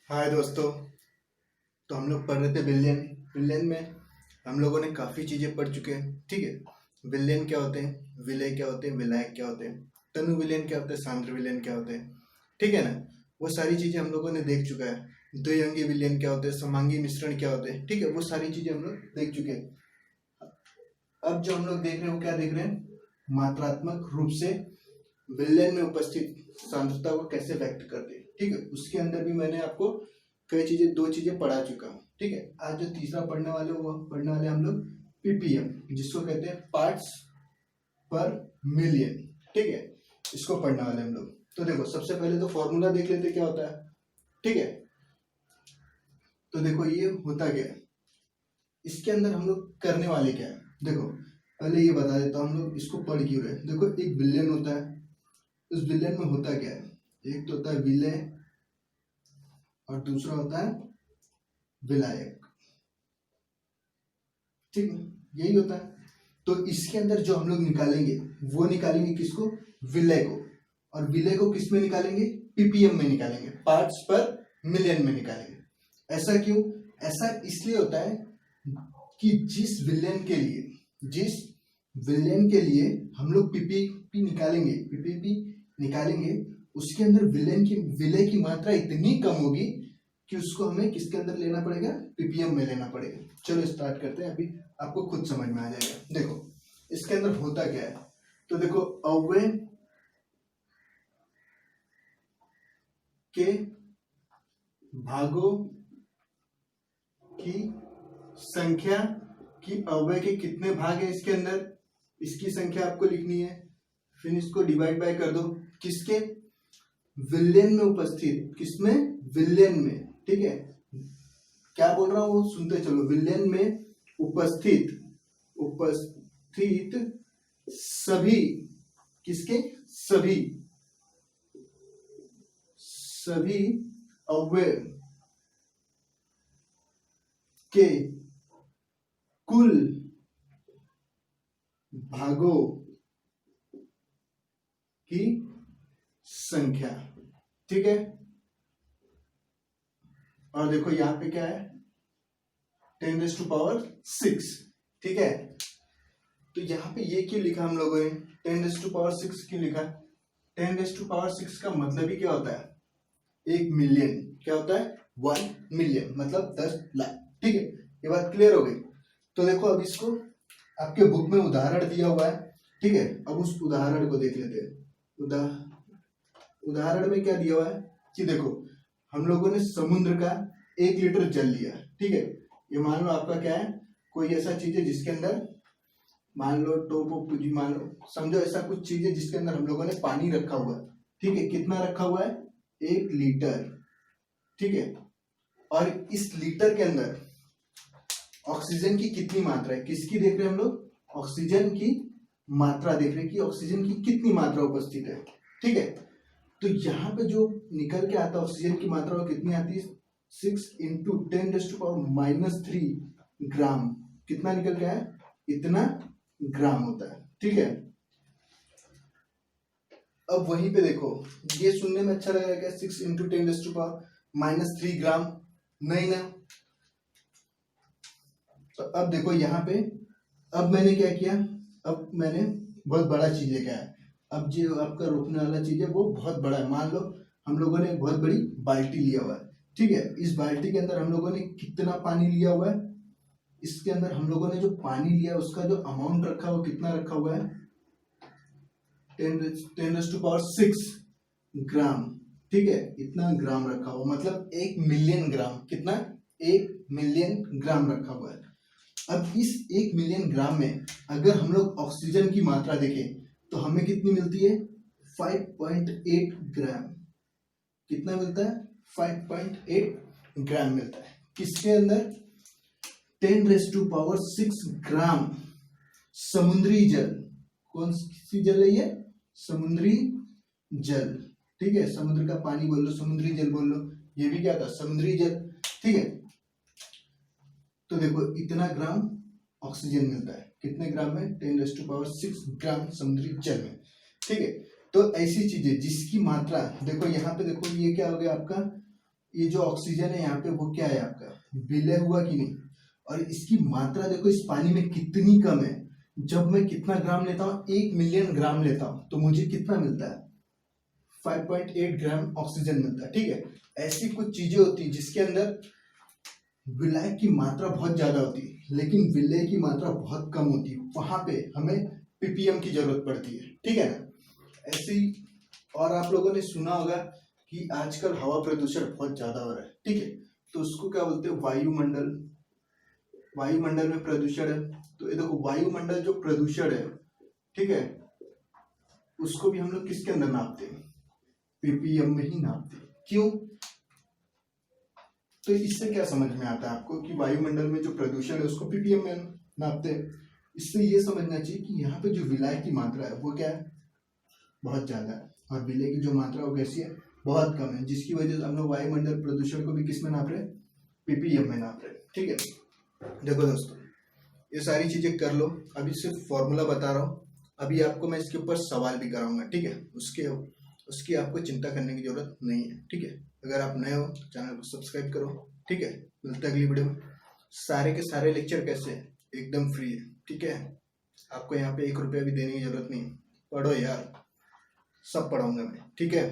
हाय दोस्तों। तो हम लोग पढ़ रहे थे विलेन। विलेन में हम लोगों ने काफ़ी चीज़ें पढ़ चुके हैं, ठीक है। विलेन क्या होते हैं, विलय क्या होते हैं, विलायक क्या होते हैं, तनु विलेन क्या होते हैं, सांद्र विलेन क्या होते हैं, ठीक है ना। वो सारी चीज़ें हम लोगों ने देख चुका है। द्विअंगी विलेन क्या होते हैं, समांगी मिश्रण क्या होते हैं, ठीक है। वो सारी चीज़ें हम लोग देख चुके हैं। अब जो हम लोग देख रहे हैं वो क्या देख रहे हैं, मात्रात्मक रूप से विलेन में उपस्थित सांद्रता को कैसे व्यक्त करते हैं, ठीक है। उसके अंदर भी मैंने आपको कई चीजें, दो चीजें पढ़ा चुका हूँ, ठीक है। आज जो तीसरा पढ़ने वाले वो पढ़ने वाले हम लोग पीपीएम, जिसको कहते हैं पार्ट्स पर मिलियन, ठीक है। इसको पढ़ने वाले हम लोग। तो देखो, सबसे पहले तो फॉर्मूला देख लेते क्या होता है, ठीक है। तो देखो ये होता क्या है, इसके अंदर हम लोग करने वाले क्या है। देखो पहले ये बता देता हूँ हम लोग इसको पढ़ क्यों रहे। देखो एक विलेन होता है, उस विलेन में होता क्या है, एक तो होता है विलय और दूसरा होता है विलायक, ठीक है। यही होता है। तो इसके अंदर जो हम लोग निकालेंगे वो निकालेंगे किसको, विलय को। और विलय को किस में निकालेंगे, पीपीएम में निकालेंगे, पार्ट्स पर मिलियन में निकालेंगे। ऐसा क्यों, ऐसा इसलिए होता है कि जिस विलेन के लिए हम लोग पीपीपी निकालेंगे, उसके अंदर विलय की मात्रा इतनी कम होगी कि उसको हमें किसके अंदर लेना पड़ेगा, पीपीएम में लेना पड़ेगा। चलो स्टार्ट करते हैं, अभी आपको खुद समझ में आ जाएगा। देखो इसके अंदर होता क्या है। तो देखो अव्यय के भागों की संख्या की अव्यय के कितने भाग है इसके अंदर, इसकी संख्या आपको लिखनी है। फिर इसको डिवाइड बाय कर दो, किसके, विलेन में उपस्थित, किसमें, विलेन में, ठीक है। क्या बोल रहा हूं वो सुनते चलो। विलेन में उपस्थित सभी, किसके, सभी अव्यय के कुल भागों की संख्या, ठीक है। और देखो यहां पे क्या है, 10⁻⁶, ठीक है। तो यहाँ पे ये क्यों लिखा हम लोगों ने, 10⁻⁶ क्यों लिखा। 10⁻⁶ का मतलब ही क्या होता है, 1 मिलियन। क्या होता है, 1 मिलियन मतलब 10 लाख, ठीक है। ये बात क्लियर हो गई। तो देखो अब इसको आपके बुक में उदाहरण दिया हुआ है, ठीक है। अब उस उदाहरण को देख लेते हैं। उदाहरण में क्या दिया हुआ है कि देखो हम लोगों ने समुद्र का 1 लीटर जल लिया, ठीक है। ये मान लो आपका क्या है, कोई ऐसा चीज है जिसके अंदर, मान लो टोपोपुजी, मान लो, समझो ऐसा कुछ चीज है जिसके अंदर हम लोगों ने पानी रखा हुआ है, ठीक है। कितना रखा हुआ है, 1 लीटर, ठीक है। और इस लीटर के अंदर ऑक्सीजन की कितनी मात्रा है, किसकी देख रहे हैं हम लोग, ऑक्सीजन की मात्रा देख रहे हैं कि ऑक्सीजन की कितनी मात्रा उपस्थित है, ठीक है। तो यहाँ पे जो निकल के आता है ऑक्सीजन की मात्रा वो कितनी आती है, 6 × 10⁻³ ग्राम। कितना निकल के आया, इतना ग्राम होता है, ठीक है। अब वहीं पे देखो, ये सुनने में अच्छा लग रहा है क्या, 6 × 10⁻³ ग्राम, नहीं ना। तो अब देखो यहाँ पे, अब मैंने क्या किया, अब मैंने बहुत बड़ा चीज लेके आया। अब जो आपका रोकने वाला चीज है वो बहुत बड़ा है। मान लो हम लोगों ने बहुत बड़ी बाल्टी लिया हुआ है, ठीक है। इस बाल्टी के अंदर हम लोगों ने कितना पानी लिया हुआ है, इसके अंदर हम लोगों ने जो पानी लिया उसका जो अमाउंट रखा वो कितना रखा हुआ है, 10⁻⁶ ग्राम, ठीक है। इतना ग्राम रखा हुआ, मतलब 1 मिलियन ग्राम। कितना, 1 मिलियन ग्राम रखा हुआ है। अब इस 1 मिलियन ग्राम में अगर हम लोग ऑक्सीजन की मात्रा देखें तो हमें कितनी मिलती है, 5.8 ग्राम। कितना मिलता है, 5.8 ग्राम मिलता है। किसके अंदर, 10⁻⁶ ग्राम समुद्री जल। कौन सी जल है ये, समुद्री जल, ठीक है। समुद्र का पानी बोल लो, समुद्री जल बोल लो, ये भी क्या था, समुद्री जल, ठीक है। तो देखो इतना ग्राम ऑक्सीजन मिलता है, कितने ग्राम में, 10⁻⁶ ग्राम समुद्री जल में, ठीक है। तो ऐसी चीजें जिसकी मात्रा, देखो यहाँ पे देखो ये क्या हो गया आपका ये जो ऑक्सीजन है यहाँ पे वो क्या है आपका, विलय हुआ कि नहीं। और इसकी मात्रा देखो इस पानी में कितनी कम है। जब मैं कितना ग्राम लेता हूँ, 1 मिलियन ग्राम लेता हूँ, तो मुझे कितना मिलता है, 5.8 ग्राम ऑक्सीजन मिलता है। ठीक है, ऐसी कुछ चीजें होती है जिसके अंदर विलायक की मात्रा बहुत ज्यादा होती है लेकिन विलय की मात्रा बहुत कम होती है, वहां पे हमें पीपीएम की जरूरत पड़ती है। ठीक है ना। ऐसे ही और आप लोगों ने सुना होगा कि आजकल हवा प्रदूषण बहुत ज्यादा हो रहा है। ठीक है, तो उसको क्या बोलते हैं, वायुमंडल। वायुमंडल में प्रदूषण है, तो ये देखो वायुमंडल जो प्रदूषण है, ठीक है, उसको भी हम लोग किसके अंदर नापते हैं, पीपीएम में ही नापते हैं। क्यों, तो इससे क्या समझ में आता है आपको कि वायुमंडल में जो प्रदूषण है उसको पीपीएम में नापते हैं। इससे ये समझना चाहिए कि यहाँ पे जो विलय की मात्रा है वो क्या है, बहुत ज्यादा है, और विलय की जो मात्रा वो कैसी है, बहुत कम है, जिसकी वजह से हम लोग वायुमंडल प्रदूषण को भी किस में नाप रहे हैं, पीपीएम में नाप रहे हैं। ठीक है, देखो दोस्तों ये सारी चीजें कर लो, अभी सिर्फ फॉर्मूला बता रहा हूँ, अभी आपको मैं इसके ऊपर सवाल भी कराऊंगा। ठीक है, उसकी आपको चिंता करने की जरूरत नहीं है। ठीक है, अगर आप नए हो तो चैनल को सब्सक्राइब करो। ठीक है, मिलते हैं अगली वीडियो में। सारे के सारे लेक्चर कैसे हैं, एकदम फ्री है। ठीक है, आपको यहाँ पे 1 रुपया भी देने की जरूरत नहीं, पढ़ो यार, सब पढ़ाऊंगा मैं। ठीक है।